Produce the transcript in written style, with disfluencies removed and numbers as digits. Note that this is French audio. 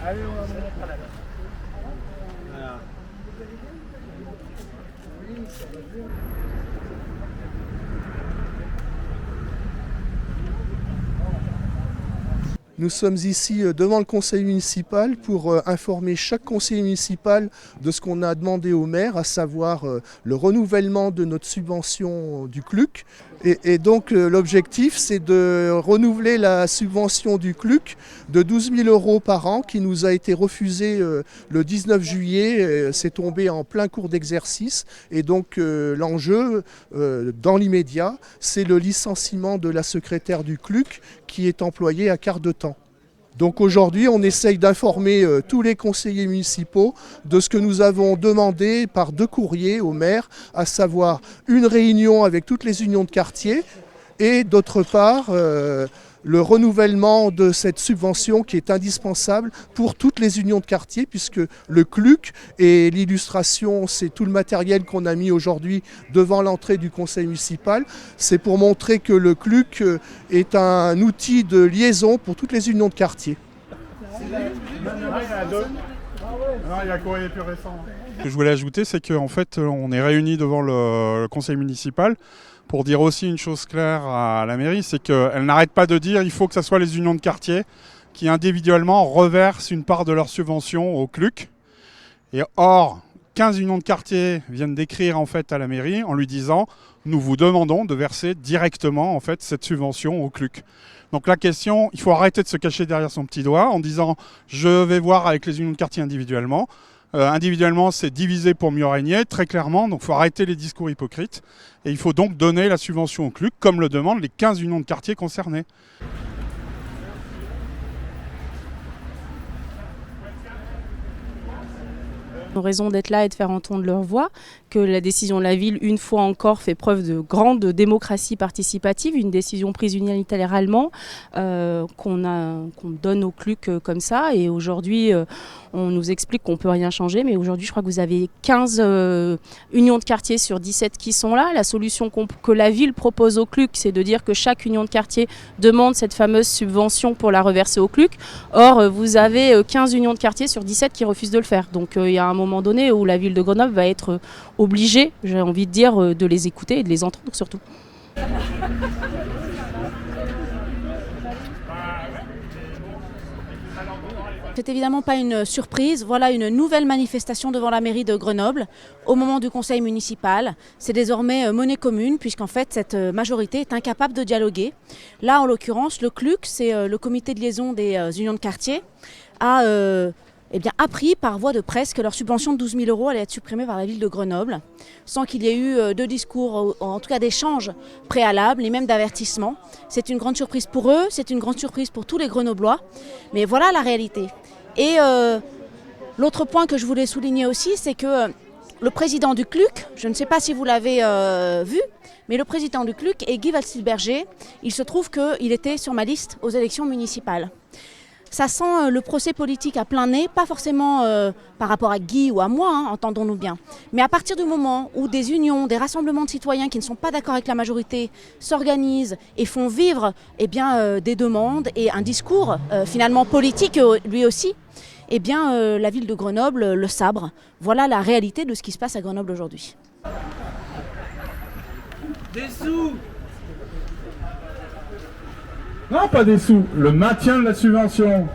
Voilà. Nous sommes ici devant le conseil municipal pour informer chaque conseiller municipal de ce qu'on a demandé au maire, à savoir le renouvellement de notre subvention du CLUC. Et donc l'objectif, c'est de renouveler la subvention du CLUC de 12 000 € par an qui nous a été refusée le 19 juillet. C'est tombé en plein cours d'exercice. Et donc l'enjeu, dans l'immédiat, c'est le licenciement de la secrétaire du CLUC qui est employée à quart de temps. Donc aujourd'hui, on essaye d'informer tous les conseillers municipaux de ce que nous avons demandé par 2 courriers au maire, à savoir une réunion avec toutes les unions de quartier et d'autre part le renouvellement de cette subvention qui est indispensable pour toutes les unions de quartier, puisque le CLUC et l'illustration, c'est tout le matériel qu'on a mis aujourd'hui devant l'entrée du conseil municipal. C'est pour montrer que le CLUC est un outil de liaison pour toutes les unions de quartier. Il y en a deux. Non, il y a un courrier plus récent. Ce que je voulais ajouter, c'est qu'en fait, on est réunis devant le conseil municipal pour dire aussi une chose claire à la mairie, c'est qu'elle n'arrête pas de dire qu'il faut que ce soit les unions de quartier qui individuellement reversent une part de leur subvention au CLUC. Et or, 15 unions de quartier viennent d'écrire en fait à la mairie en lui disant « Nous vous demandons de verser directement en fait cette subvention au CLUC ». Donc la question, il faut arrêter de se cacher derrière son petit doigt en disant « Je vais voir avec les unions de quartier individuellement ». Individuellement, c'est diviser pour mieux régner, très clairement. Donc il faut arrêter les discours hypocrites. Et il faut donc donner la subvention au CLUC, comme le demandent les 15 unions de quartier concernées. Ils ont raison d'être là et de faire entendre leur voix, que la décision de la ville, une fois encore, fait preuve de grande démocratie participative, une décision prise unilatéralement, qu'on donne au CLUC comme ça. Et aujourd'hui, on nous explique qu'on ne peut rien changer, mais aujourd'hui, je crois que vous avez 15 unions de quartier sur 17 qui sont là. La solution que la ville propose au CLUC, c'est de dire que chaque union de quartier demande cette fameuse subvention pour la reverser au CLUC. Or, vous avez 15 unions de quartier sur 17 qui refusent de le faire. Donc, il y a un moment donné où la ville de Grenoble va être obligée, j'ai envie de dire, de les écouter et de les entendre surtout. C'est évidemment pas une surprise. Voilà une nouvelle manifestation devant la mairie de Grenoble au moment du conseil municipal. C'est désormais monnaie commune puisqu'en fait cette majorité est incapable de dialoguer. Là en l'occurrence le CLUC, c'est le comité de liaison des unions de quartier, a appris par voie de presse que leur subvention de 12 000 € allait être supprimée par la ville de Grenoble, sans qu'il y ait eu de discours, en tout cas d'échanges préalables, et même d'avertissements. C'est une grande surprise pour eux, c'est une grande surprise pour tous les Grenoblois, mais voilà la réalité. Et l'autre point que je voulais souligner aussi, c'est que le président du CLUC, je ne sais pas si vous l'avez vu, mais le président du CLUC est Guy Valstilberger. Il se trouve qu'il était sur ma liste aux élections municipales. Ça sent le procès politique à plein nez, pas forcément par rapport à Guy ou à moi, hein, entendons-nous bien. Mais à partir du moment où des unions, des rassemblements de citoyens qui ne sont pas d'accord avec la majorité s'organisent et font vivre des demandes et un discours finalement politique lui aussi, la ville de Grenoble le sabre. Voilà la réalité de ce qui se passe à Grenoble aujourd'hui. Des sous! Non, pas des sous, le maintien de la subvention.